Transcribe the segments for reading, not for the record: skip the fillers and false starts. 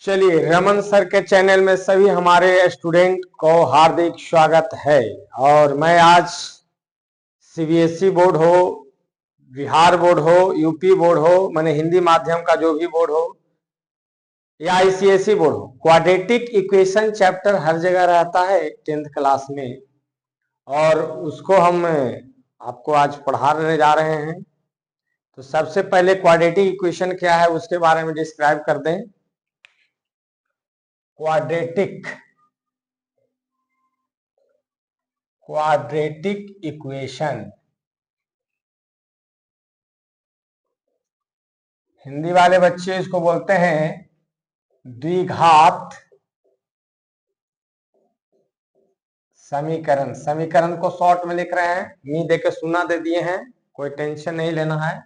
चलिए, रमन सर के चैनल में सभी हमारे स्टूडेंट को हार्दिक स्वागत है। और मैं आज सीबीएसई बोर्ड हो, बिहार बोर्ड हो, यूपी बोर्ड हो, माने हिंदी माध्यम का जो भी बोर्ड हो या आईसीएसई बोर्ड हो, क्वाड्रेटिक इक्वेशन चैप्टर हर जगह रहता है 10th क्लास में, और उसको हम आपको आज पढ़ाने जा रहे हैं। तो सबसे पहले क्वाड्रेटिक इक्वेशन क्या है उसके बारे में डिस्क्राइब कर दें। क्वाड्रेटिक इक्वेशन हिंदी वाले बच्चे इसको बोलते हैं द्विघात समीकरण। समीकरण को शॉर्ट में लिख रहे हैं, मी दे के सुना दे दिए हैं, कोई टेंशन नहीं लेना है।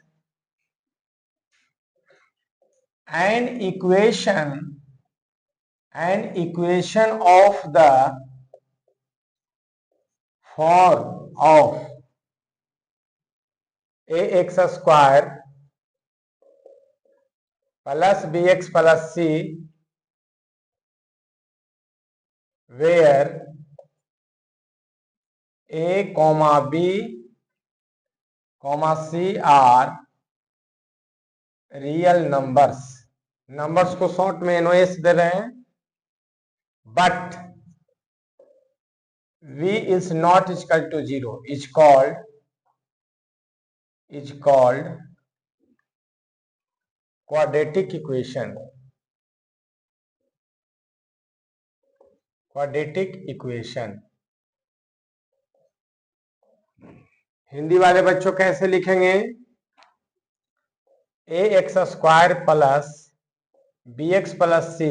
An equation of the form of ax square plus bx plus c where a comma b comma c are real numbers को शॉर्ट में एनओएस दे रहे हैं। But v is not equal to 0 is called quadratic equation। Hindi वाले बच्चों कैसे लिखेंगे? ax square plus bx plus c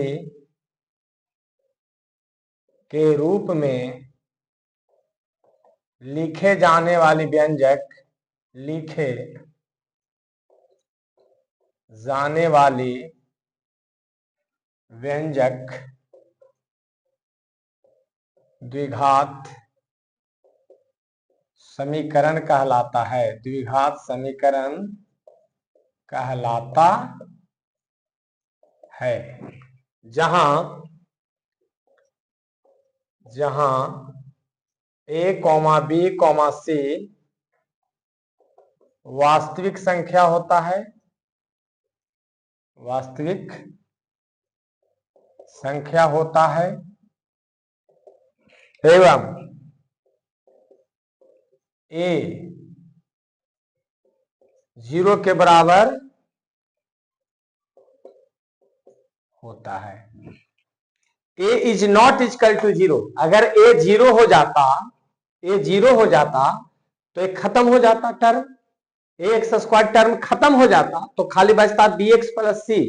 के रूप में लिखे जाने वाली व्यंजक द्विघात समीकरण कहलाता है। द्विघात समीकरण कहलाता है जहां a comma b comma c वास्तविक संख्या होता है एवं a 0 के बराबर होता है। a is not equal to 0। अगर a 0 हो जाता तो एक खत्म हो जाता टर्म, एक्स स्क्वायर टर्म खत्म हो जाता तो खाली बचता bx प्लस c।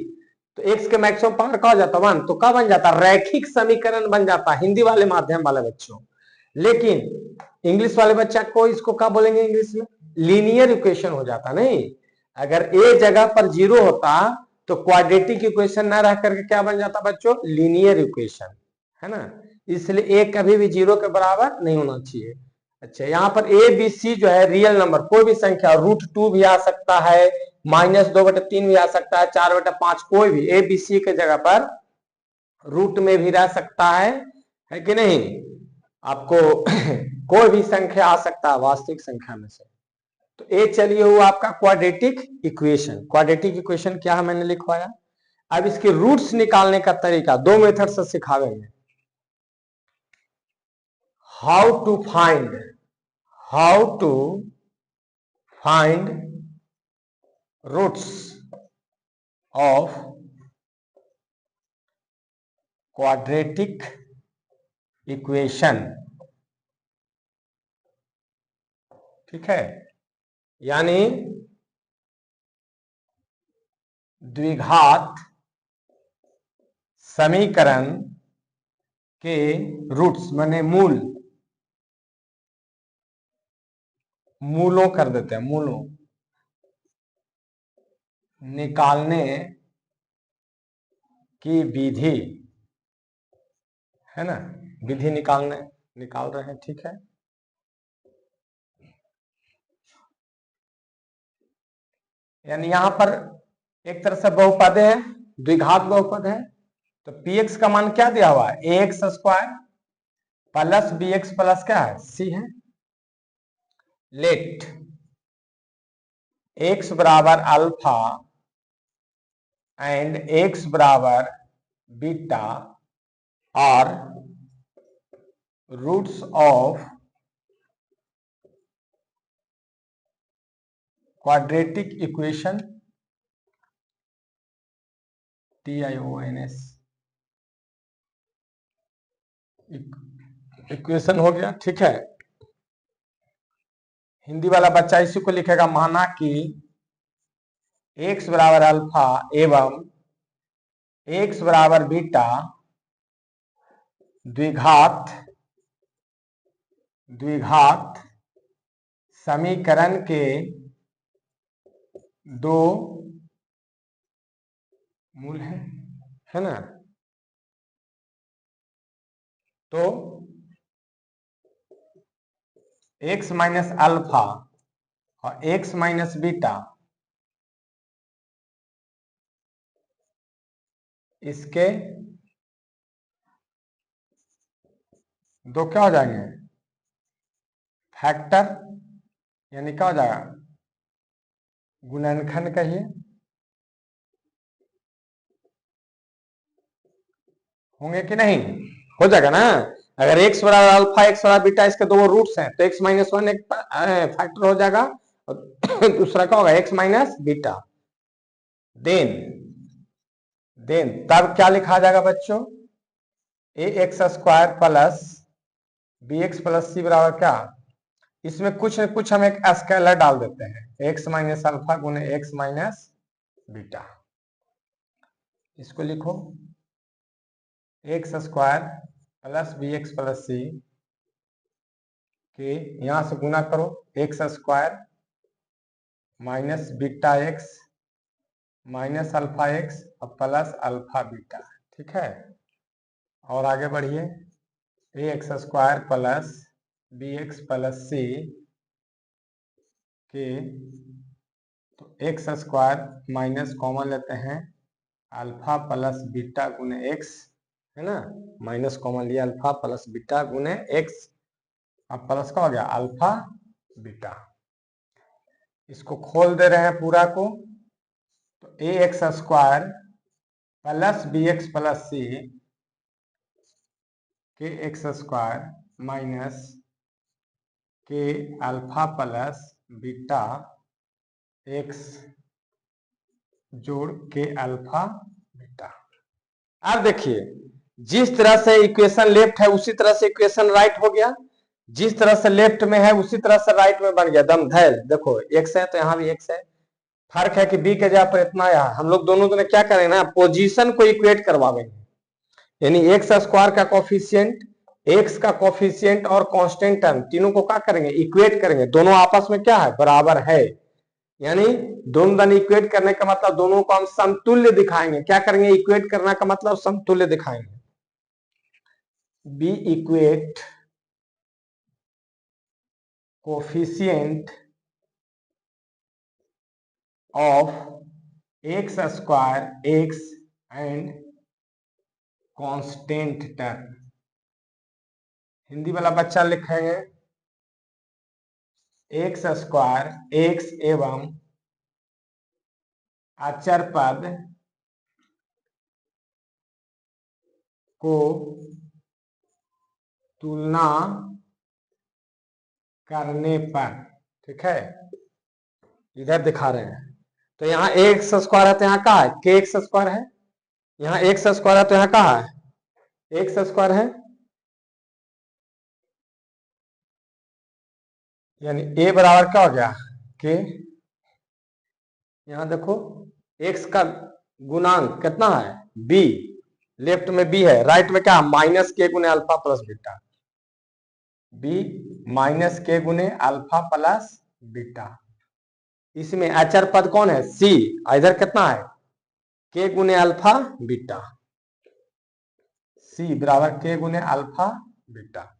तो x के मैक्सिमम पावर का हो जाता 1, तो क्या बन जाता? रैखिक समीकरण बन जाता हिंदी वाले माध्यम वाले बच्चों। लेकिन इंग्लिश वाले बच्चा को इसको क्या बोलेंगे इंग्लिश में? लीनियर इक्वेशन हो जाता। नहीं, अगर a जगह पर 0 होता तो क्वाड्रेटिक इक्वेशन ना रह करके क्या बन जाता बच्चों? लीनियर इक्वेशन, है ना। इसलिए a कभी भी 0 के बराबर नहीं होना चाहिए। अच्छा, यहाँ पर ए बी सी जो है रियल नंबर, कोई भी संख्या, √2 भी आ सकता है, -2/3 भी आ सकता है, 4/5, कोई भी ए बी सी के जगह पर रूट में भी रह सकता है कि नहीं? आपको कोई भी संख्या आ सकता है वास्तविक संख्या में से। तो ए चलिए वो आपका क्वाड्रेटिक इक्वेशन क्या है मैंने लिखवाया। अब इसके रूट्स निकालने का तरीका 2 मेथड से सिखावेंगे। How to find roots of quadratic equation. ठीक है, यानी द्विघात समीकरण के रूट्स माने मूलों कर देते हैं, मूलों निकालने की विधि, है ना। विधि निकाल रहे हैं, ठीक है। यानी यहां पर एक तरह से बहुपद है, द्विघात बहुपद है, तो पी एक्स का मान क्या दिया हुआ है, A x square plus B x plus क्या है, सी है। लेट एक्स बराबर अल्फा एंड एक्स बराबर बीटा और roots of quadratic equation TIONS equation हो गया, ठीक है। हिंदी वाला बच्चा इसी को लिखेगा, माना कि x बराबर अल्फा एवं x बराबर बीटा द्विघात समीकरण के दो मूल है ना। तो x माइनस अल्फा और x माइनस बीटा इसके दो क्या हो जाएंगे, फैक्टर, यानी क्या हो जाएगा, गुणनखंड कहिए, होंगे कि नहीं, हो जाएगा ना। अगर x बराबर अल्फा x बराबर बीटा इसके दो रूट्स हैं तो x माइनस वन एक फैक्टर हो जाएगा और दूसरा क्या होगा, x माइनस बीटा। देन तब क्या लिखा जाएगा बच्चों, A x square plus B x plus C बराबर क्या, इसमें कुछ न कुछ हम एक स्केलर डाल देते हैं, x माइनस अल्फा गुने x माइनस बीटा। इसको लिखो x square plus B x plus C के यहां से गुना करो, x square minus beta x minus alpha x और प्लस अल्फा बीटा, ठीक है। और आगे बढ़िए, A x square plus B x plus C के, तो एक्स स्क्वायर माइनस कॉमन लेते हैं अल्फा प्लस बीटा गुने एक्स, है ना, माइनस कॉमन लिया, अल्फा प्लस बीटा गुने एक्स, अब प्लस का हो गया अल्फा बीटा। इसको खोल दे रहे हैं पूरा को, तो A x square plus B x plus C के एक्स स्क्वायर माइनस के अल्फा प्लस बीटा एक्स जोड़ के अल्फा बीटा। अब देखिए, जिस तरह से इक्वेशन लेफ्ट है उसी तरह से इक्वेशन राइट हो गया, जिस तरह से लेफ्ट में है उसी तरह से राइट में बन गया, दम धैर्य। देखो एक्स है तो यहाँ भी एक्स है, फर्क है कि बी के जगह पर इतना यहाँ, हम लोग दोनों ने क्या करेंगे ना, पोजीशन को इक्वेट करवाएंगे, यानी एक्स स्क्वायर का कोफिशिएंट, एक्स का कोफिशिएंट और कांस्टेंट टर्म तीनों को क्या करेंगे, इक्वेट करेंगे, दोनों आपस में क्या है, बराबर है। यानी दोनों दन इक्वेट करने का मतलब दोनों को हम समतुल्य दिखाएंगे। क्या करेंगे, इक्वेट करने का मतलब समतुल्य दिखाएंगे। Be equate coefficient of x square x and constant term. Hindi वाला बच्चा लिखेंगे एक्स स्क्वायर एक्स एवं अचर पद को तुलना करने पर, ठीक है, इधर दिखा रहे हैं। तो यहाँ एक्स स्क्वायर है तो यहाँ कहा है के एक्स स्क्वायर है, यहाँ एक्स स्क्वायर है तो यहाँ कहा है एक्स स्क्वायर है, यानी ए बराबर क्या हो गया के, यहाँ देखो एक्स का गुणांक कितना है बी, लेफ्ट में बी है, राइट में क्या, माइनस के गुने alpha plus beta, b minus k गुने अल्फा प्लस बीटा। इसमें अचर पद कौन है, सी, इधर कितना है के गुने अल्फा बीटा, सी बराबर के गुने अल्फा बीटा।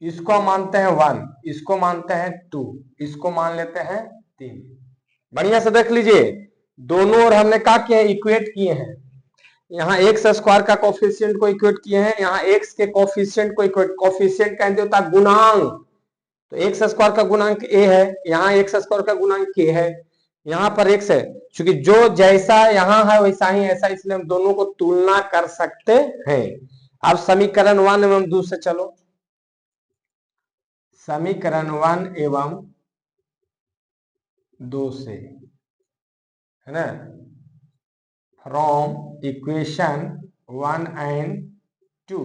इसको मानते हैं 1, इसको मानते हैं 2, इसको मान लेते हैं 3। बढ़िया से देख लीजिए, दोनों और हमने क्या किए, इक्वेट किए हैं। यहाँ एक्स स्क्वायर का कोफिशिएंट को इक्वेट किए हैं, यहाँ एक्स के कोफिशिएंट को इक्वेट, कोफिशिएंट का होता है गुणांक, तो एक्स स्क्वायर का गुणांक ए है, यहाँ एक्स स्क्वायर का गुणांक के है, यहाँ पर एक्स है, क्योंकि जो जैसा यहाँ है वैसा ही ऐसा, इसलिए हम दोनों को तुलना कर सकते हैं। अब समीकरण 1 एवं 2 से चलो, समीकरण 1 एवं 2 से, है ना, from equation 1 and 2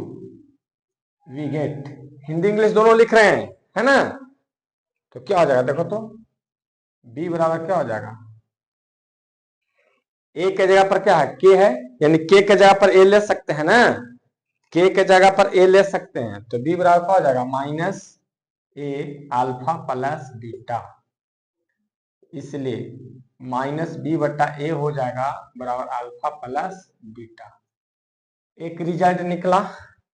we get, Hindi English दोनों लिख रहे हैं, है ना, तो क्या हो जाएगा देखो तो, b बराबर क्या हो जाएगा, a के जगह पर क्या है, k है, यानी k के जगह पर a ले सकते हैं ना, k के जगह पर a ले सकते हैं, तो b बराबर क्या हो जाएगा, minus a alpha plus beta, इसलिए माइनस b बट्टा a हो जाएगा बराबर अल्फा प्लस बीटा। एक रिजल्ट निकला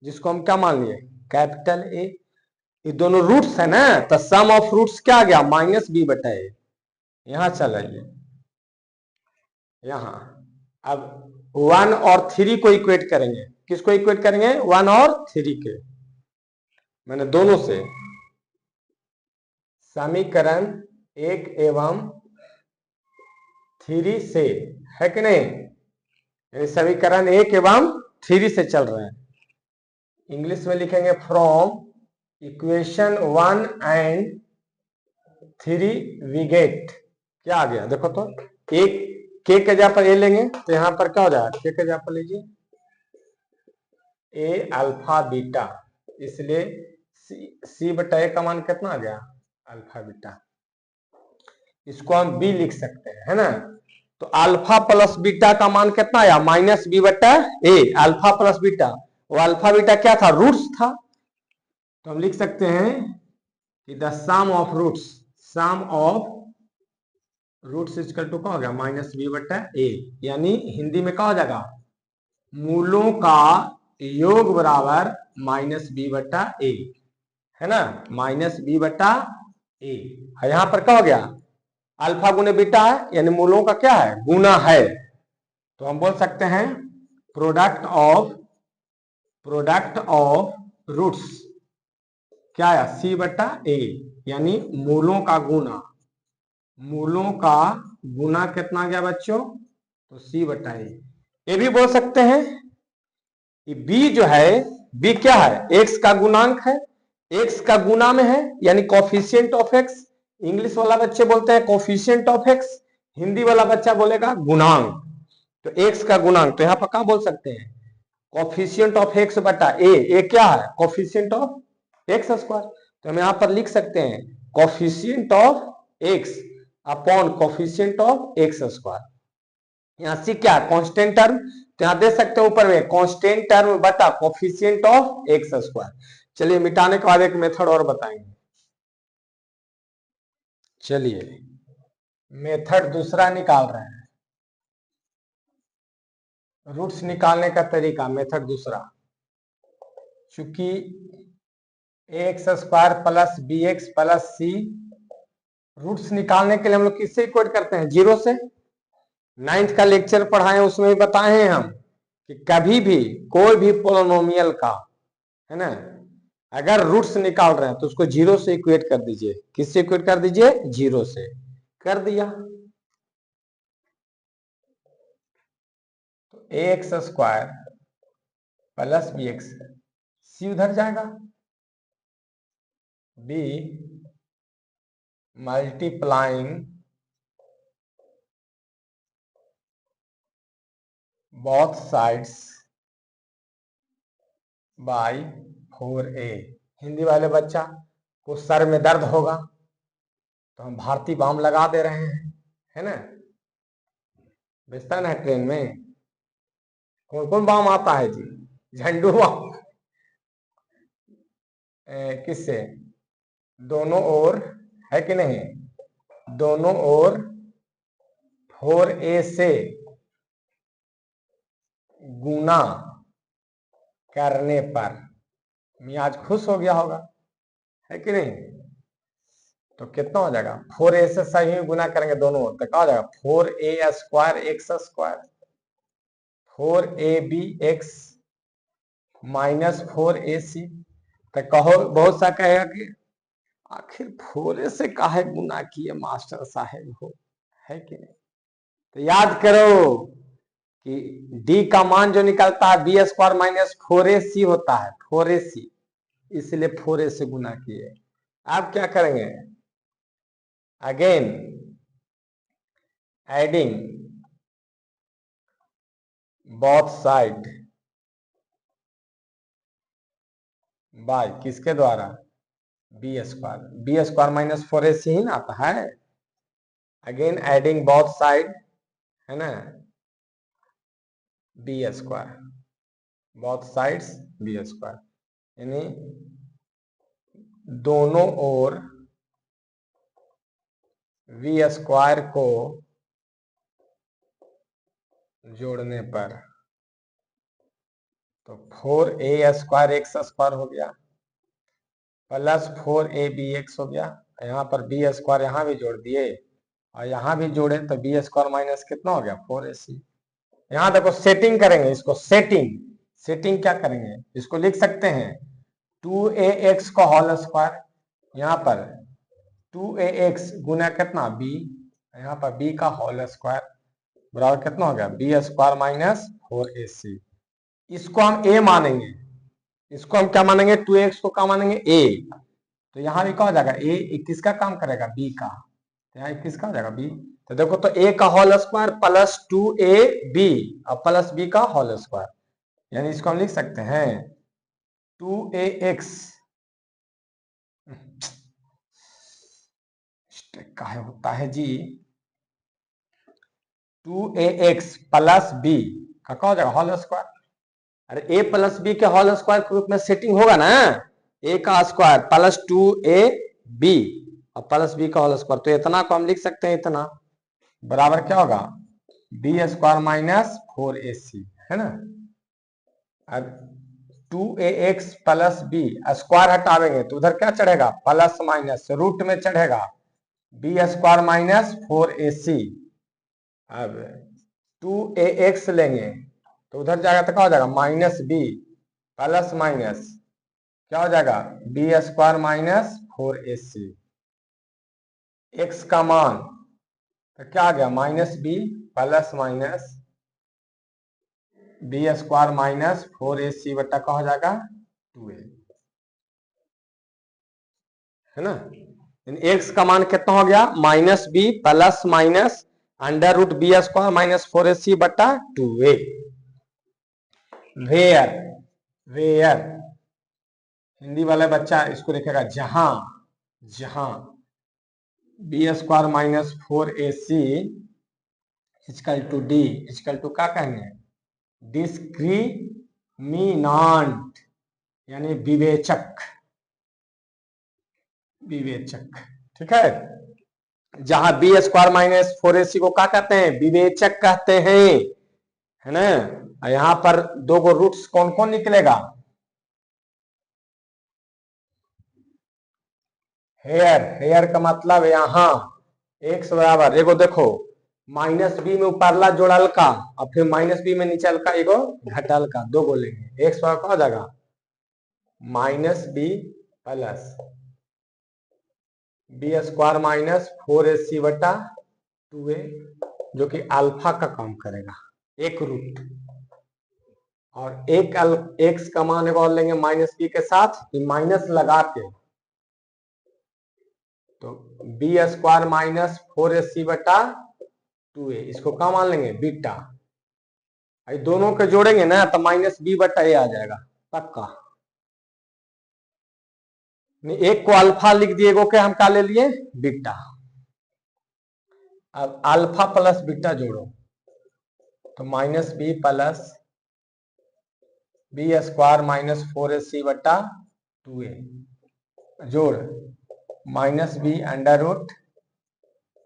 जिसको हम क्या मान लिए, कैपिटल A, ये दोनों रूट्स है ना, तो सम ऑफ रूट्स क्या आ गया, माइनस b बटा a। यहां चल रही है, यहां अब 1 और 3 को इक्वेट करेंगे, किसको इक्वेट करेंगे, 1 और 3 के, मैंने दोनों से, समीकरण 1 एवं 3 से, है कि नहीं, समीकरण 1 एवं 3 से चल रहे हैं, इंग्लिश में लिखेंगे from equation 1 and 3 we get, क्या आ गया देखो तो, एक के के जगह पर ए लेंगे तो यहां पर क्या हो जाएगा, के के जगह पर लीजिए ए अल्फा बीटा, इसलिए सी बटा ए का मान कितना आ गया, अल्फा बीटा, इसको हम बी लिख सकते हैं, है ना, तो अल्फा प्लस बीटा का मान कितना आया, माइनस बी बटा ए, अल्फा प्लस बीटा, वो अल्फा बीटा क्या था, रूट्स था, तो हम लिख सकते हैं कि the sum of roots, sum of roots equal to क्या हो गया, माइनस बी बटा ए, यानी हिंदी में क्या हो जाएगा, मूलों का योग बराबर माइनस बी बटा ए, है ना, माइनस बी बटा ए, यहां पर क्या हो गया, अल्फा गुने बीटा है, यानी मूलों का क्या है, गुना है, तो हम बोल सकते हैं प्रोडक्ट ऑफ रूट्स क्या है, सी बटा ए, यानी मूलों का गुना, मूलों का गुना कितना गया बच्चों, तो सी बटा ए। ये भी बोल सकते हैं कि बी जो है, बी क्या है, एक्स का गुणांक है, एक्स का गुना में है, यानी कोफिशिएंट ऑफ एक्स, इंग्लिश वाला बच्चे बोलते हैं कोफिशिएंट ऑफ एक्स, हिंदी वाला बच्चा बोलेगा गुणांक, तो एक्स का गुणांक, तो यहां पर क्या बोल सकते हैं, कोफिशिएंट ऑफ एक्स बटा ए क्या है, कोफिशिएंट ऑफ एक्स स्क्वायर, तो हम यहां पर लिख सकते हैं coefficient of x upon coefficient of x square, यहां सी क्या है, कांस्टेंट टर्म, तो यहां दे सकते हैं ऊपर में कांस्टेंट टर्म बटा कोफिशिएंट ऑफ एक्स स्क्वायर। चलिए मिटाने के बाद एक मेथड और बताएंगे, चलिए मेथड दूसरा निकाल रहे हैं, रूट्स निकालने का तरीका, मेथड दूसरा, चूंकि x square plus B x plus C, roots निकालने के लिए हम लोग किससे इक्वेट करते हैं, जीरो से, 9th का लेक्चर पढ़ाए उसमें भी बताए हैं हम कि कभी भी कोई भी पोलिनोमियल का, है ना, अगर रूट्स निकाल रहे हैं तो उसको जीरो से इक्वेट कर दीजिए, किससे इक्वेट कर दीजिए, जीरो से, कर दिया, तो x square plus B x, C उधर जाएगा, be multiplying both sides by 4a, Hindi वाले बच्चा को सर में दर्द होगा तो हम भारतीय बाम लगा दे रहे हैं, है ना, बेचता ना ट्रेन में, कौन कौन बाम आता है जी, झंडू बाम, किससे, दोनों ओर, है कि नहीं, दोनों ओर 4a से गुना करने पर मियाज खुश हो गया होगा, है कि नहीं, तो कितना हो जाएगा, 4a से सही गुना करेंगे दोनों ओर, तो क्या हो जाएगा, 4a square x square, 4abx minus 4ac। तो कहो बहुत सा कहेगा कि आखिर 4a से काहे गुना किए मास्टर साहेब हो, है कि नहीं। तो याद करो कि d का मान जो निकलता है बी स्क्वायर माइनस 4ac होता है, 4ac, इसलिए 4a से गुना किए। अब क्या करेंगे, again adding both side by किसके द्वारा, बी स्क्वायर माइनस 4ac ही ना आता है। अगेन एडिंग बोथ साइड, है ना, b square, both sides b square, यानी दोनों ओर वी स्क्वायर को जोड़ने पर, तो 4a स्क्वायर एक्स स्क्वायर हो गया प्लस 4abx हो गया। यहाँ पर बी स्क्वायर यहाँ भी जोड़ दिए और यहाँ भी जोड़े तो बी स्क्वायर माइनस कितना हो गया 4ac। यहाँ देखो सेटिंग करेंगे इसको, सेटिंग क्या करेंगे, इसको लिख सकते हैं 2ax का होल स्क्वायर, यहाँ पर 2ax गुना कितना b, यहाँ पर b का होल स्क्वायर बराबर कितना हो गया बी स्क्वायर माइनस 4ac। इसको हम a मानेंगे, इसको हम क्या मानेंगे 2x को क्या मानेंगे a। तो यहाँ भी क्या हो जाएगा a किसका काम करेगा b का, तो यहाँ किसका हो जाएगा b। तो देखो तो a का होल स्क्वायर प्लस 2ab और प्लस b का होल स्क्वायर, यानी इसको हम लिख सकते हैं 2ax काहे होता है जी, 2ax प्लस b का क्या हो जाएगा होल स्क्वायर। अरे a प्लस b के होल स्क्वायर के रूप में सेटिंग होगा ना, a का स्क्वायर प्लस 2ab और प्लस b का होल स्क्वायर, तो इतना को हम लिख सकते हैं, इतना बराबर क्या होगा बी स्क्वायर माइनस 4ac, है ना। अब 2ax प्लस b स्क्वायर हटावेंगे तो उधर क्या चढ़ेगा प्लस माइनस रूट में चढ़ेगा बी स्क्वायर माइनस 4ac। अब 2ax लेंगे तो उधर जाएगा तो क्या हो जाएगा माइनस b प्लस माइनस क्या हो जाएगा B square minus 4ac। x का मान तो क्या आ गया minus b plus minus b square minus 4ac बटा का हो जाएगा 2a, है ना। x का मान कितना हो गया minus b plus minus under root b square minus 4ac बटा 2a। वेयर, वेयर हिंदी वाला बच्चा इसको लिखेगा जहां, जहां b square minus 4ac equal to d equal to क्या कहेंगे डिस्क्रिमिनांट, यानी विवेचक, विवेचक, ठीक है। जहां बी स्क्वायर माइनस 4ac को क्या कहते हैं विवेचक कहते हैं, है ना। यहां पर दो गो रूट्स कौन कौन निकलेगा, हेयर, हेयर का मतलब यहां x बराबर एगो देखो माइनस बी में ऊपरला जोड़ल का और फिर माइनस बी में नीचल का एगो घटल का, दो गो लेंगे, x बराबर हो जाएगा minus b plus b square minus 4ac बटा 2a, जो कि अल्फा का काम करेगा एक रूट, और एक एक्स का मान एक और लेंगे माइनस बी के साथ माइनस लगा के, तो बी स्क्वायर माइनस 4ac बटा 2a, इसको क्या मान लेंगे बीटा, दोनों के जोड़ेंगे ना तो माइनस बी बटा ए आ जाएगा पक्का। एक को अल्फा लिख दिए, एगो के हम क्या ले लिए बीटा। अब अल्फा प्लस बीटा जोड़ो तो minus b plus b square minus 4ac बटा 2a जोड़ minus b under root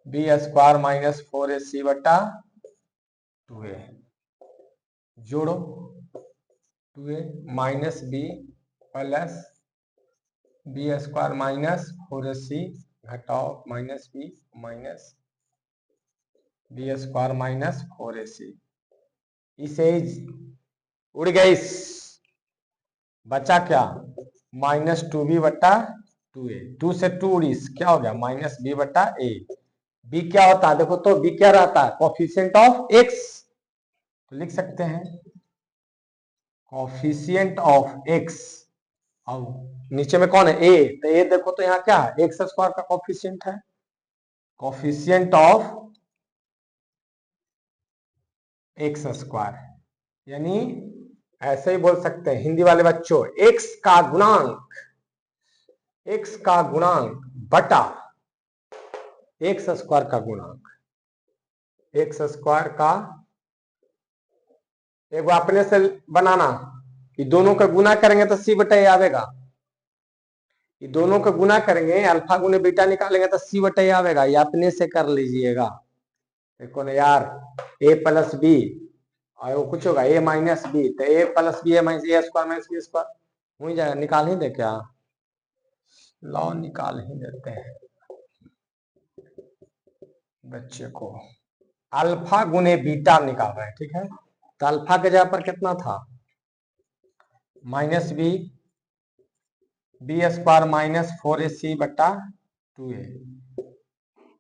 b square minus 4ac बटा 2a जोड़ो 2a minus b plus b square minus 4ac घटाओ minus b minus b square minus 4ac इसे उड़ गई, बचा क्या, -2b/2a, 2 से 2 उड़ी, क्या हो गया -b/a। b क्या होता है देखो, तो b क्या रहता है, कोफिशिएंट ऑफ x, तो लिख सकते हैं कोफिशिएंट ऑफ x, और नीचे में कौन है a, तो a देखो तो यहाँ क्या है, x स्क्वायर का कोफिशिएंट है, कोफिशिएंट ऑफ x स्क्वायर, यानी ऐसे ही बोल सकते हैं हिंदी वाले बच्चों, x का गुणांक, x का गुणांक बटा x स्क्वायर का गुणांक, x स्क्वायर का, एक बार अपने से बनाना कि दोनों का गुना करेंगे तो c/a आवेगा, ये दोनों का गुना करेंगे अल्फा गुने बीटा निकालेंगे तो c/a आवेगा, ये अपने से कर लीजिएगा। देखो ना यार, a + b और वो कुछ होगा a - b, तो a + b - a square - b square हो जाएगा, निकाल ही दे क्या, लॉ निकाल ही देते हैं बच्चे को, अल्फा गुने बीटा निकाल रहे हैं, ठीक है, तो अल्फा के जगह पर कितना था -b, b स्क्वायर -4ac/2a,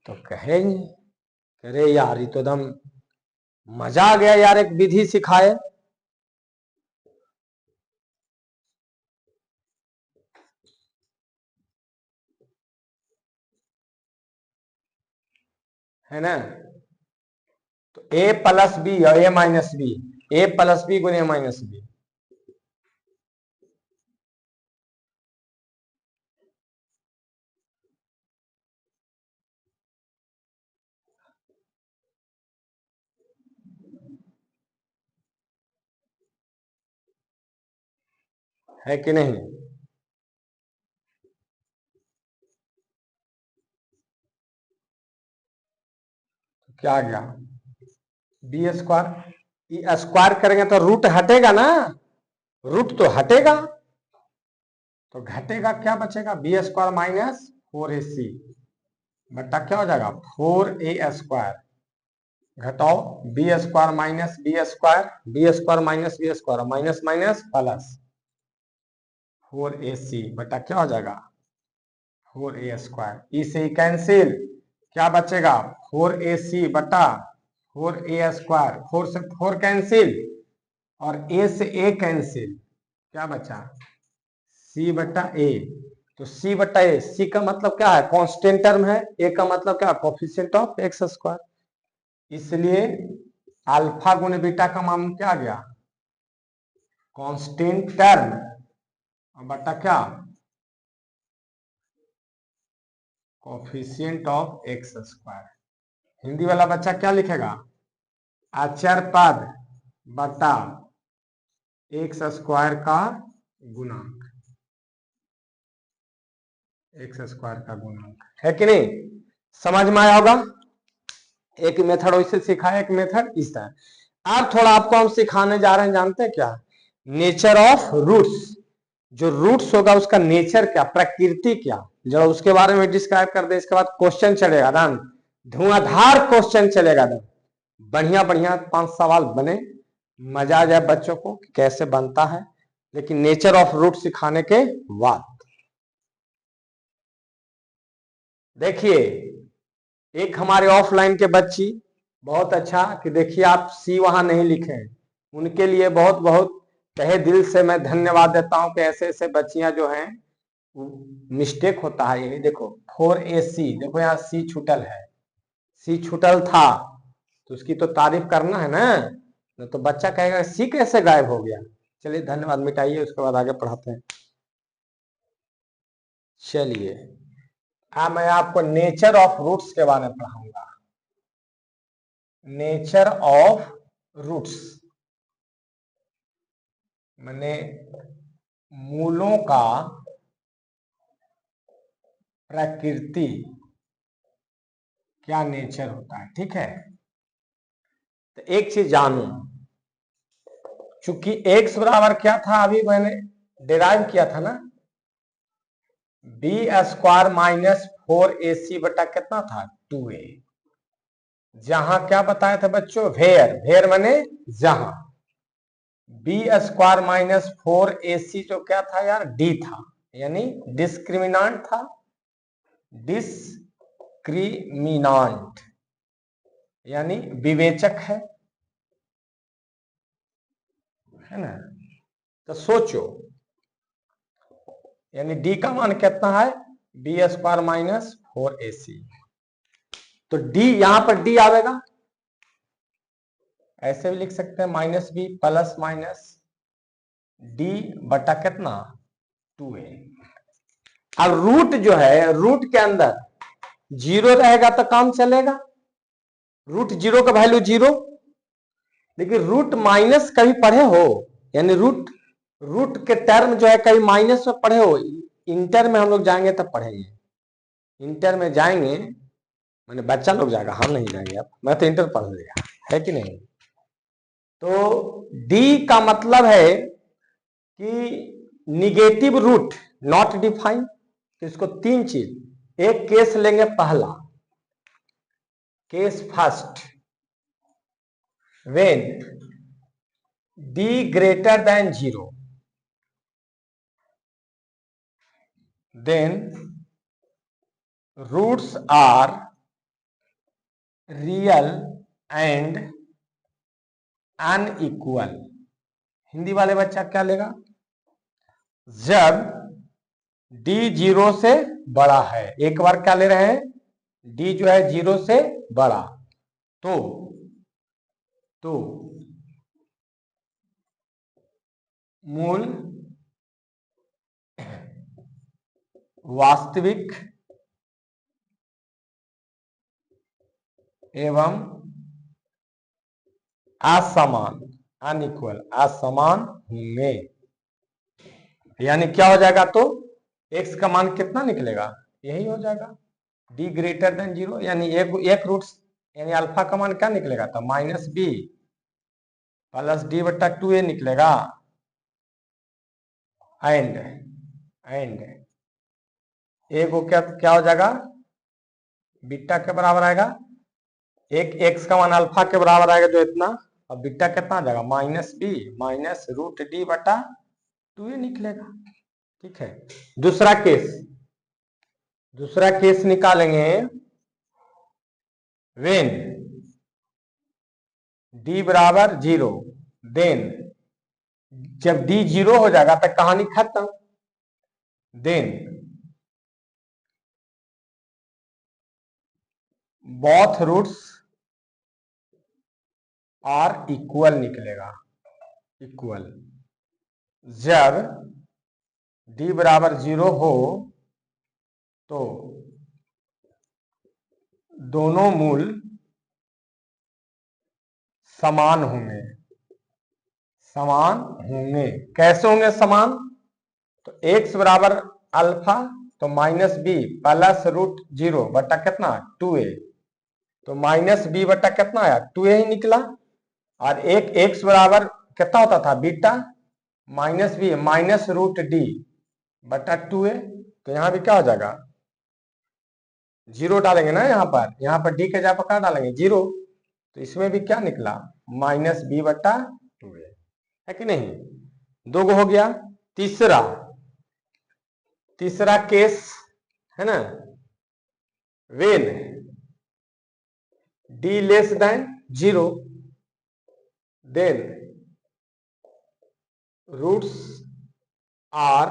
तो कहेंगे अरे यार ये तो एकदम मजा आ गया यार, एक विधि सिखाए, है ना, तो a + b और a - b, a + b गुने a - b, है कि नहीं, क्या आ गया b स्क्वायर, ये स्क्वायर करेंगे तो रूट हटेगा ना, रूट तो हटेगा, तो घटेगा क्या बचेगा, b स्क्वायर -4ac बट्टा क्या हो जाएगा 4a स्क्वायर, घटाओ b square -b square, b square -b square, minus minus plus 4ac बटा क्या हो जाएगा 4a स्क्वायर, ई से ही कैंसिल, क्या बचेगा 4ac बटा 4a स्क्वायर, 4 से 4 कैंसिल और a से a कैंसिल, क्या बचा c/a, तो c/a, c का मतलब क्या है कांस्टेंट टर्म है, a का मतलब क्या कोफिशिएंट ऑफ x स्क्वायर, इसलिए अल्फा गुने बीटा का मान क्या आ गया कांस्टेंट टर्म बटा क्या coefficient of x square. Hindi वाला बच्चा क्या लिखेगा, अचर पद बटा x स्क्वायर का गुणांक, x स्क्वायर का गुणांक, है कि नहीं, समझ में आया होगा, एक मेथड वैसे सिखाया, एक मेथड इस तरह। अब थोड़ा आपको हम सिखाने जा रहे हैं, जानते हैं क्या, नेचर ऑफ रूट्स, जो रूट्स होगा उसका नेचर क्या, प्रकृति क्या, जब उसके बारे में डिस्क्राइब कर दे, इसके बाद क्वेश्चन चलेगा ना, धुआंधार क्वेश्चन चलेगा ना, बढ़िया बढ़िया 5 सवाल बने, मजा आ जाए बच्चों को कि कैसे बनता है, लेकिन नेचर ऑफ रूट सिखाने के बाद देखिए, एक हमारे ऑफलाइन के बच्ची बहुत अच्छा कि देखिए आप सी वहां नहीं लिखे, उनके लिए बहुत बहुत तहे दिल से मैं धन्यवाद देता हूं कि ऐसे ऐसे बच्चियां जो हैं, मिस्टेक होता है, यही देखो 4ac, देखो यहाँ सी छूटल है, सी छूटल था तो उसकी तो तारीफ करना है ना, तो बच्चा कहेगा सी कैसे गायब हो गया। चलिए धन्यवाद, मिटाइए, उसके बाद आगे पढ़ाते हैं। चलिए अब मैं आपको नेचर ऑफ रूट्स के बारे में पढ़ाऊंगा, नेचर ऑफ रूट्स माने मूलों का प्रकृति, क्या नेचर होता है, ठीक है, तो एक चीज जानू, चूंकि x बराबर क्या था अभी मैंने डिराइव किया था ना, b स्क्वायर -4ac बटा कितना था 2a, जहां क्या बताया था बच्चों, वेयर, वेयर माने जहां, बी स्क्वायर माइनस 4ac जो क्या था यार, डी था, यानी डिस्क्रिमिनांट था, डिस्क्रिमिनांट यानी विवेचक है ना। तो सोचो, यानी डी का मान कितना है, बी स्क्वायर माइनस 4ac, तो डी यहां पर डी आवेगा, ऐसे भी लिख सकते हैं minus b plus minus d बटा कितना 2a। अब रूट जो है, रूट के अंदर जीरो रहेगा तो काम चलेगा, रूट जीरो का वैल्यू जीरो, लेकिन रूट माइनस कभी पढ़े हो, यानी रूट रूट के टर्म जो है कभी माइनस में पढ़े हो, इंटर में हम लोग जाएंगे तब पढ़ेंगे, इंटर में जाएंगे, मैंने बच्चा लोग जाएगा, हम नहीं जाएंगे, अब मैं तो इंटर पढ़ लिया है कि नहीं। तो डी का मतलब है कि निगेटिव रूट नॉट डिफाइन, तो इसको तीन चीज, एक केस लेंगे, पहला case first, when d greater than 0 then roots are real and unequal। Hindi वाले बच्चा क्या लेगा, जब d 0 से बड़ा है, एक बार क्या ले रहे हैं, d जो है 0 से बड़ा, तो मूल वास्तविक एवं असमान, अनइक्वल, असमान होंगे। यानी क्या हो जाएगा, तो x का मान कितना निकलेगा, यही हो जाएगा d ग्रेटर देन 0, यानी एक रूट, यानी अल्फा का मान क्या निकलेगा, तो माइनस बी प्लस डी बट्टा 2a निकलेगा, एंड ए को क्या हो जाएगा, बीटा के बराबर आएगा, एक एक्स का मान अल्फा के बराबर आएगा जो इतना, और बीटा कितना आ जाएगा, minus b minus root d बटा 2a निकलेगा। ठीक है, दूसरा केस निकालेंगे, व्हेन d बराबर 0 देन, जब d 0 हो जाएगा तो कहानी खत्म, then both roots are equal निकलेगा, इक्वल, जब d बराबर 0 हो तो दोनों मूल समान होंगे, कैसे होंगे समान, तो x बराबर अल्फा, तो माइनस बी प्लस रूट 0 बटा कितना 2a, तो माइनस बी बटा कितना आया 2a ही निकला, और एक x बराबर कितना होता था beta, minus b minus root d बटा 2a, तो यहां भी क्या हो जाएगा, जीरो डालेंगे ना, यहाँ पर डी के जगह पर क्या डालेंगे, जीरो, तो इसमें भी क्या निकला, माइनस बी बटा 2a, है कि नहीं, दो गो हो गया। तीसरा केस है ना, when d less than 0 then roots are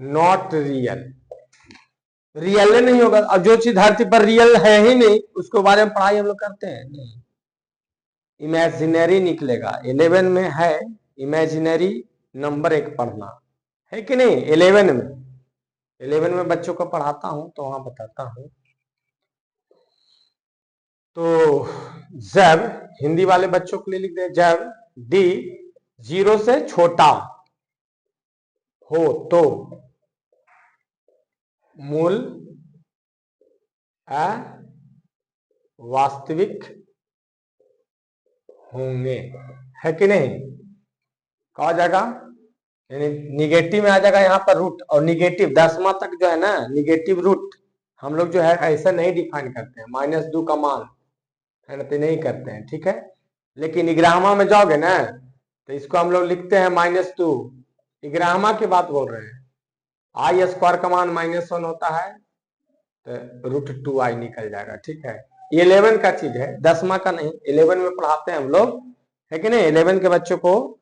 not real, real नहीं होगा, और जो चीज धरती पर रियल है ही नहीं उसके बारे में पढ़ाई हम लोग करते हैं नहीं, इमेजिनरी निकलेगा, 11 में है इमेजिनरी नंबर एक पढ़ना, है कि नहीं, 11 में बच्चों को पढ़ाता हूं तो वहां बताता हूं। तो जब, हिंदी वाले बच्चों के लिए लिख दे, जब d 0 से छोटा हो तो मूल वास्तविक होंगे, है कि नहीं, क्या हो जाएगा, यानी निगेटिव में आ जाएगा यहाँ पर रूट, और निगेटिव 10वां तक जो है ना, निगेटिव रूट हम लोग जो है ऐसा नहीं डिफाइन करते हैं, -2 का मान है ना, तो नहीं करते हैं, ठीक है, लेकिन 11वां में जाओगे ना तो इसको हम लोग लिखते हैं -2। ग्रामा की बात बोल रहे हैं। आई स्क्वायर का मान -1 होता है, तो √2i निकल जाएगा। ठीक है, ये 11 का चीज है, 10वां का नहीं। 11 में पढ़ाते हैं हम लोग, है कि नहीं। 11 के बच्चों को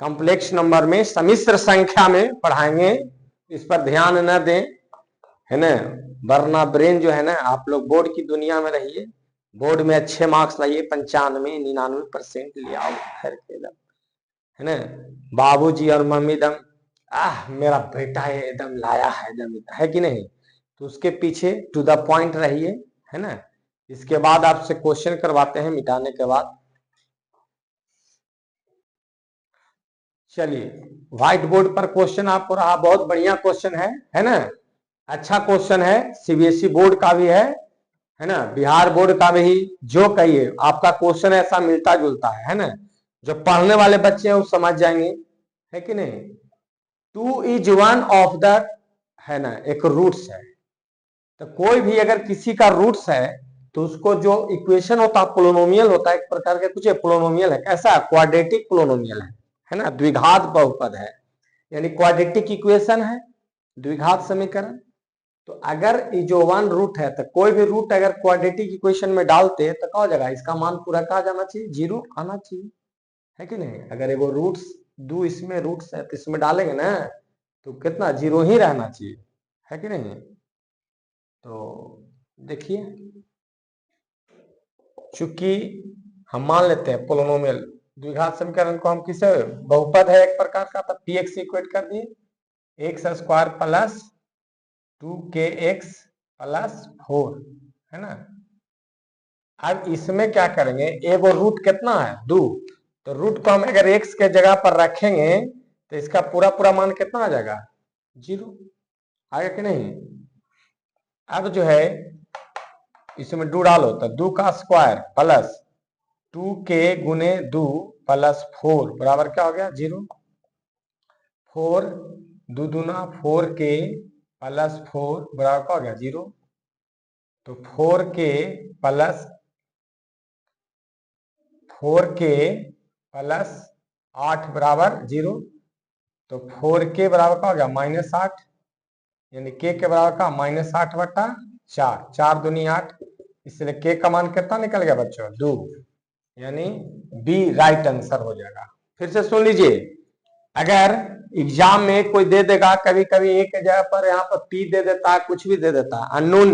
कॉम्प्लेक्स नंबर में, सम्मिश्र संख्या में पढ़ाएंगे, इस पर ध्यान न दें, है ना। वरना ब्रेन जो है ना, आप लोग बोर्ड की दुनिया में रहिए, बोर्ड में अच्छे मार्क्स लाइए, 95 99% ले आओ घर के एकदम, है ना। बाबूजी और मम्मी एकदम मेरा बेटा है एकदम लाया है एकदम, है कि नहीं। तो उसके पीछे टू द पॉइंट रहिए, है ना। इसके बाद आपसे क्वेश्चन करवाते हैं मिटाने के बाद। चलिए, व्हाइट बोर्ड पर क्वेश्चन आपको रहा, बहुत बढ़िया क्वेश्चन है ना। अच्छा क्वेश्चन है, सीबीएसई बोर्ड का भी है ना, बिहार बोर्ड का भी। जो कहिए आपका क्वेश्चन ऐसा मिलता जुलता है ना। जो पढ़ने वाले बच्चे हैं वो समझ जाएंगे, है कि नहीं। 2 इज वन ऑफ द, है ना, एक रूट्स है। तो कोई भी अगर किसी का रूट्स है तो उसको जो इक्वेशन होता है, पोलिनोमियल होता है, एक प्रकार के कुछ पोलिनोमियल है। कैसा? क्वाड्रेटिक पोलिनोमियल है ना, द्विघात बहुपद है, यानी क्वाड्रेटिक इक्वेशन है, द्विघात समीकरण। तो अगर ये जो वन रूट है, तो कोई भी रूट अगर क्वाड्रेटिक इक्वेशन में डालते हैं तो क्या हो जाएगा, इसका मान पूरा कहा जाना चाहिए, 0 आना चाहिए, है कि नहीं। अगर एगो रूट्स दो इसमें रूट्स है तो इसमें डालेंगे ना तो कितना, 0 ही रहना चाहिए, है कि नहीं। तो देखिए, चूंकि हम मान लेते हैं पोलिनोमियल द्विघात समीकरण को हम किसे, बहुपद है एक प्रकार का, तब px से इक्वेट कर दिए, x square plus 2kx plus 4, है ना। अब इसमें क्या करेंगे, एगो रूट कितना है, 2। तो रूट को हम अगर x के जगह पर रखेंगे तो इसका पूरा पूरा मान कितना आ जाएगा, 0 आएगा कि नहीं। अब जो है इसमें 2 डालो, तो 2 का स्क्वायर प्लस 2k गुने 2 प्लस 4 बराबर क्या हो गया, 0। 4 2 दूना 4k प्लस 4 बराबर क्या हो गया, 0। तो 4k प्लस 8 बराबर 0। तो 4k बराबर क्या हो गया, -8, यानी k के बराबर का -8/4, 4 दूनी 8, इसलिए k का मान कितना निकल गया बच्चों, 2, यानी बी राइट आंसर हो जाएगा। फिर से सुन लीजिए, अगर एग्जाम में कोई दे देगा, कभी कभी एक जगह पर यहाँ पर p दे देता है, कुछ भी दे देता है अननोन,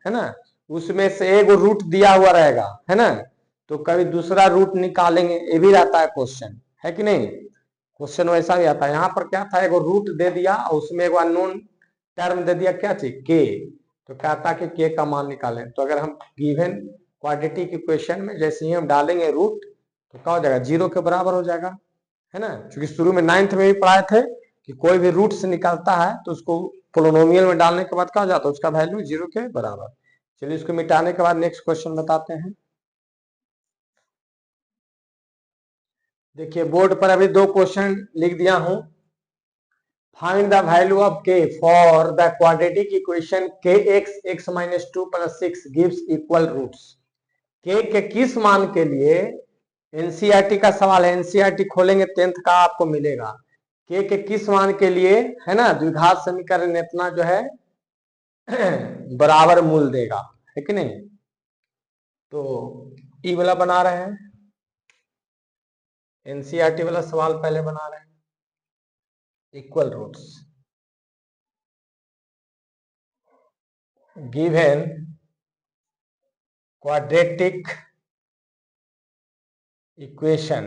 है ना, उसमें से एक रूट दिया हुआ रहेगा, है ना। तो कभी दूसरा रूट निकालेंगे, ये भी रहता है क्वेश्चन, है कि नहीं। क्वेश्चन वैसा भी आता है। यहाँ पर क्या था, एगो रूट दे दिया और उसमें एगो अननोन टर्म दे दिया, क्या चीज, के। तो कहता कि के का मान निकालें। तो अगर हम गिवन क्वाड्रेटिक इक्वेशन में जैसे ही हम डालेंगे रूट, तो क्या हो जाएगा, 0 के बराबर हो जाएगा, है ना। क्योंकि शुरू में 9th में भी पढ़ाए थे कि कोई भी रूट से निकलता है तो उसको पोलिनोमियल में डालने के बाद क्या हो जाता है, उसका वैल्यू 0 के बराबर। चलिए, इसको मिटाने के बाद नेक्स्ट क्वेश्चन बताते हैं। देखिए, बोर्ड पर अभी 2 क्वेश्चन लिख दिया हूं। Find the value of k for the quadratic equation kx x minus 2 plus 6 gives equal roots। k के किस मान के लिए, एनसीईआरटी का सवाल है, एनसीईआरटी खोलेंगे 10th का आपको मिलेगा। k के किस मान के लिए, है ना, द्विघात समीकरण इतना जो है बराबर मूल देगा, है कि नहीं। तो ई वाला बना रहे हैं, एनसीईआरटी वाला सवाल पहले बना रहे हैं। Equal roots given quadratic equation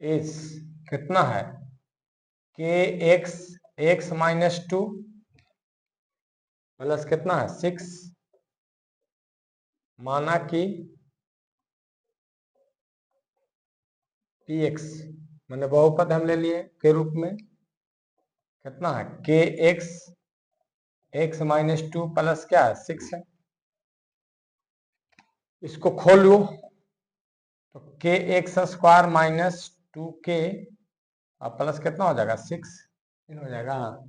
is कितना है, kx माइनस 2 प्लस कितना है, 6, माना कि px मैंने बहुपद हम ले लिए के रूप में, कितना है, kx x माइनस 2 प्लस क्या है, 6 है। इसको खोल लो, तो kx स्क्वायर माइनस 2k और प्लस कितना हो जाएगा, 6 हो जाएगा।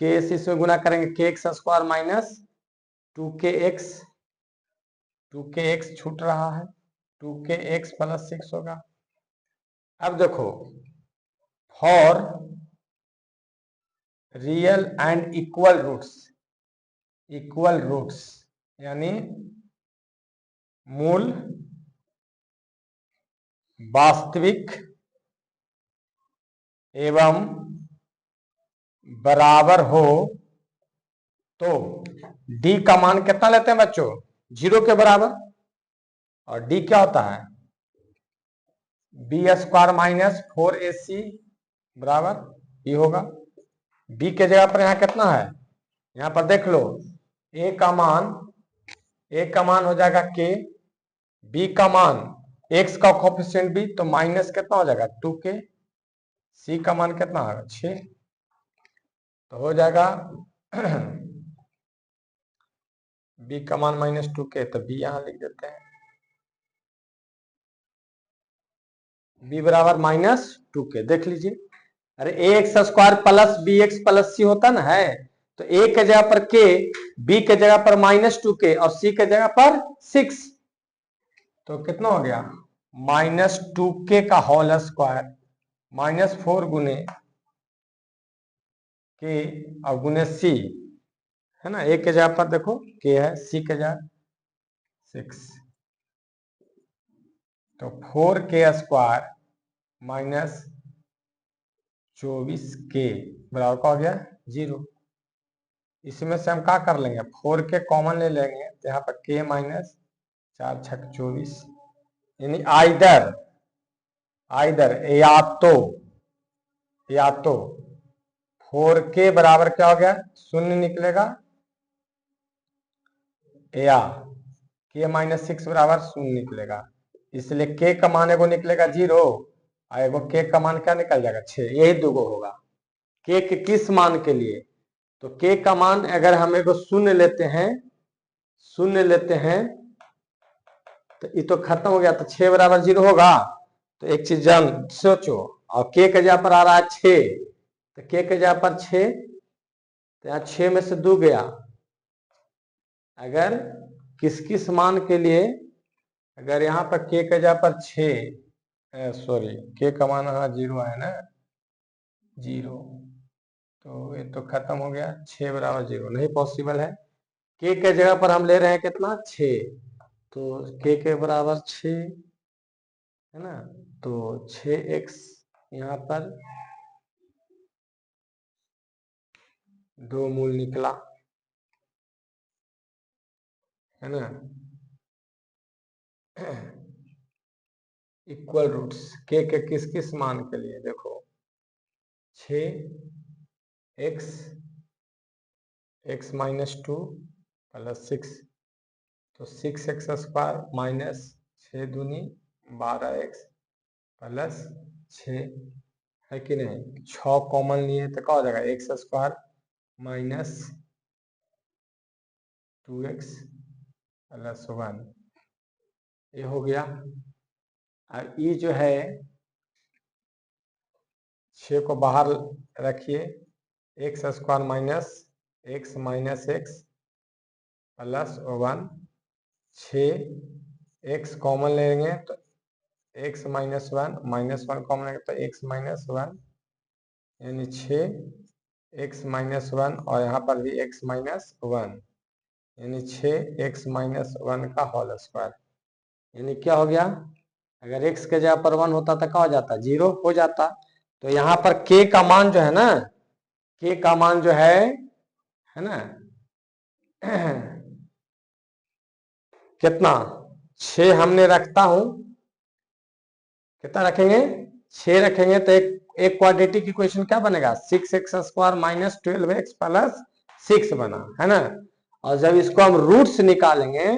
के से इसमें गुना करेंगे, kx स्क्वायर माइनस 2kx छूट रहा है, 2kx प्लस 6 होगा। अब देखो, for real and equal roots यानी मूल वास्तविक एवं बराबर हो तो d का मान कितना लेते हैं बच्चों? 0 के बराबर। और d क्या होता है? b² माइनस 4ac बराबर ये होगा। b के जगह पर यहाँ कितना है? यहाँ पर देख लो, a का मान हो जाएगा k, b का मान x का कोफिशिएंट b तो माइनस कितना हो जाएगा 2k, c का मान कितना होगा 6 तो हो जाएगा b का मान -2k तो b यहां लिख देते हैं, b बराबर -2k। देख लीजिए, अरे ax² plus bx plus c होता ना है, तो a के जगह पर k, b के जगह पर -2k और c के जगह पर 6 तो कितना हो गया -2k का होल स्क्वायर -4 गुने k और गुने c है ना। a के जगह पर देखो k है, c के जगह 6 तो 4k² -24k बराबर का हो गया 0। इसमें से हम क्या कर लेंगे, 4k कॉमन ले लेंगे तो यहाँ पर k -4 छक 24 यानी आइदर या तो 4k बराबर क्या हो गया 0 निकलेगा, या k -6 बराबर 0 निकलेगा। इसलिए k का मान एगो निकलेगा 0 और एगो k का मान क्या निकल जाएगा 6, यही दोगो होगा। k के किस मान के लिए? तो k का मान अगर हम एगो शून्य लेते हैं तो ये तो खत्म हो गया, तो 6 बराबर 0 होगा। तो एक चीज जान सोचो, और k के जगह पर आ रहा है 6 तो k के जगह पर 6 तो यहाँ 6 में से 2 गया। अगर किस मान के लिए, अगर यहाँ पर k के जगह पर 6 सॉरी k का मान यहाँ 0 है ना 0 तो ये तो खत्म हो गया, 6 बराबर 0 नहीं पॉसिबल है। k के जगह पर हम ले रहे हैं कितना 6 तो k के बराबर 6 है ना, तो 6x यहाँ पर 2 मूल निकला है ना। इक्वल रूट्स k के किस मान के लिए देखो 6x -2 प्लस 6 तो 6x² -6 दूनी 12x प्लस 6 है कि नहीं। 6 कॉमन लिए तो क्या हो जाएगा x² -2x प्लस 1 ये हो गया। और ये जो है 6 को बाहर रखिए, x² minus x plus 1 6x common लेंगे तो x -1 कॉमन लेंगे तो x -1 यानी 6x -1 और यहाँ पर भी x -1 यानी 6x -1 का होल स्क्वायर। यानी क्या हो गया, अगर x के जगह पर 1 होता तो क्या हो जाता 0 हो जाता। तो यहाँ पर k का मान जो है ना, k का मान जो है ना कितना 6 हमने रखता हूं, कितना रखेंगे 6 रखेंगे तो एक क्वाड्रेटिक इक्वेशन क्या बनेगा 6x² -12x प्लस 6 बना है ना। और जब इसको हम रूट्स निकालेंगे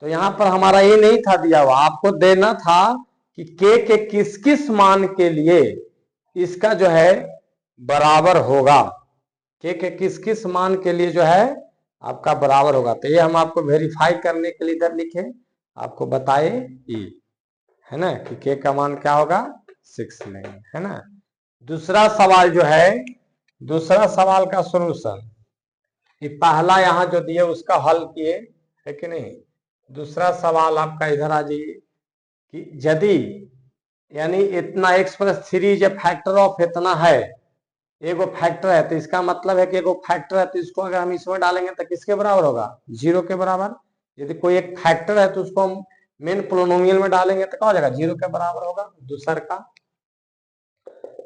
तो यहाँ पर हमारा ये नहीं था दिया हुआ, आपको देना था कि k के किस मान के लिए इसका जो है बराबर होगा, k के किस मान के लिए जो है आपका बराबर होगा। तो ये हम आपको वेरीफाई करने के लिए इधर लिखे, आपको बताए ये है ना कि k का मान क्या होगा 6 लेंगे है ना। दूसरा सवाल जो है, दूसरा सवाल का सॉल्यूशन ये पहला यहाँ जो दिए उसका हल किए है कि नहीं। दूसरा सवाल आपका इधर आ जाइए कि यदि यानी इतना x प्लस 3 जो फैक्टर ऑफ इतना है, एगो फैक्टर है, तो इसका मतलब है कि एगो फैक्टर है, तो इसको अगर हम इसमें डालेंगे तो किसके बराबर होगा? 0 के बराबर। यदि कोई एक फैक्टर है तो उसको हम मेन पोलिनोमियल में डालेंगे तो क्या हो जाएगा? 0 के बराबर होगा दूसर का।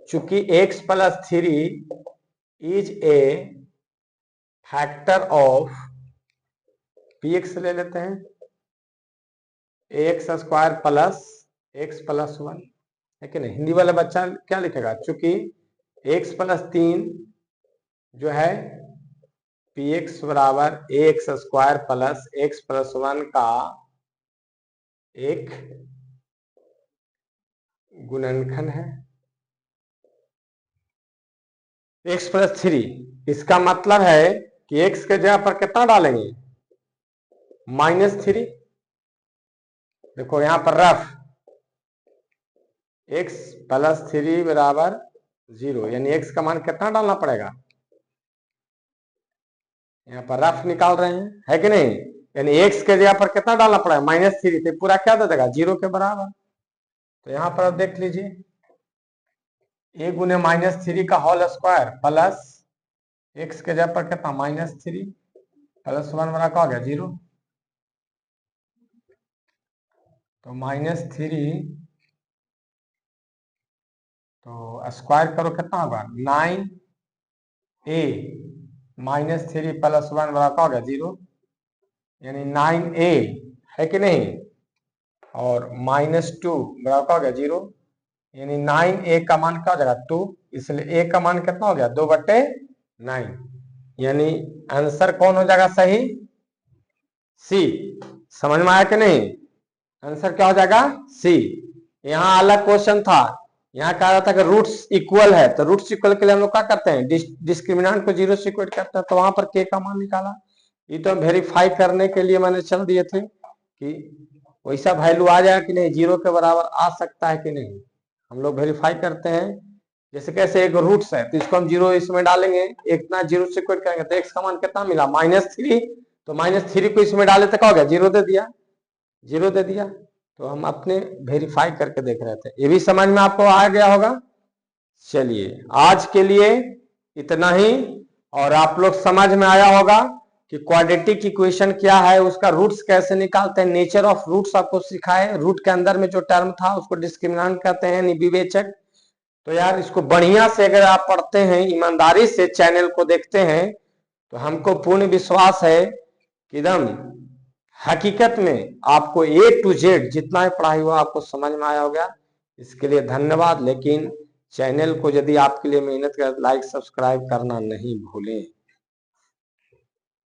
चूंकि x plus 3 is a factor of px ले लेते हैं, x square plus x plus 1 है कि नहीं? हिंदी वाला बच्चा क्या लिखेगा? चूंकि x प्लस 3 जो है px बराबर x square plus x plus 1 का एक गुणनखंड है, x प्लस 3। इसका मतलब है कि x के जगह पर कितना डालेंगे? -3। देखो यहां पर रफ x प्लस 3 बराबर 0, यानी x का मान कितना डालना पड़ेगा? यहाँ पर रफ निकाल रहे हैं, है कि नहीं? यानी x के जगह पर कितना डालना पड़ेगा? -3। तो पूरा क्या दे देगा? 0 के बराबर। तो यहाँ पर आप देख लीजिए, a गुने -3 का होल स्क्वायर प्लस x के जगह पर कितना? -3 प्लस 1 बराबर क्या हो गया? 0। तो -3 तो स्क्वायर करो कितना होगा? 9a -3 प्लस 1 बराबर क्या हो गया? 0, यानी 9a है कि नहीं? और -2 बराबर क्या हो गया? 0, यानी 9a का मान क्या हो जाएगा? 2, इसलिए a का मान कितना हो गया? 2/9, यानी आंसर कौन हो जाएगा सही? सी। समझ में आया कि नहीं? आंसर क्या हो जाएगा? सी। यहाँ अलग क्वेश्चन था, यहाँ कहा था कि रूट्स इक्वल है, तो रूट्स इक्वल के लिए हम लोग क्या करते हैं? डिस्क्रिमिनेंट को 0 से इक्वेट करते हैं, तो वहां पर k का मान निकाला। ये तो वेरीफाई करने के लिए मैंने चल दिए थे कि वैसा वैल्यू आ जाएगा कि नहीं, 0 के बराबर आ सकता है कि नहीं। हम लोग वेरीफाई करते हैं, जैसे कैसे एक रूट्स है तो इसको हम 0 इसमें डालेंगे, इतना 0 से इक्वेट करेंगे तो x का मान कितना मिला? -3। तो -3 को इसमें डाले तो क्या हो गया? 0 दे दिया, 0 दे दिया। तो हम अपने वेरीफाई करके देख रहे थे। ये भी समझ में आपको आ गया होगा। चलिए आज के लिए इतना ही, और आप लोग समझ में आया होगा कि क्वाड्रेटिक इक्वेशन क्या है, उसका रूट्स कैसे निकालते हैं, नेचर ऑफ रूट्स आपको सिखाए। रूट के अंदर में जो टर्म था उसको डिस्क्रिमिनेंट कहते हैं, यानी विवेचक। तो यार इसको बढ़िया से अगर आप पढ़ते हैं, ईमानदारी से चैनल को देखते हैं, तो हमको पूर्ण विश्वास है कि एकदम हकीकत में आपको A to Z जितना भी पढ़ाई हुआ आपको समझ में आया होगा। इसके लिए धन्यवाद। लेकिन चैनल को यदि आपके लिए मेहनत कर, लाइक सब्सक्राइब करना नहीं भूलें।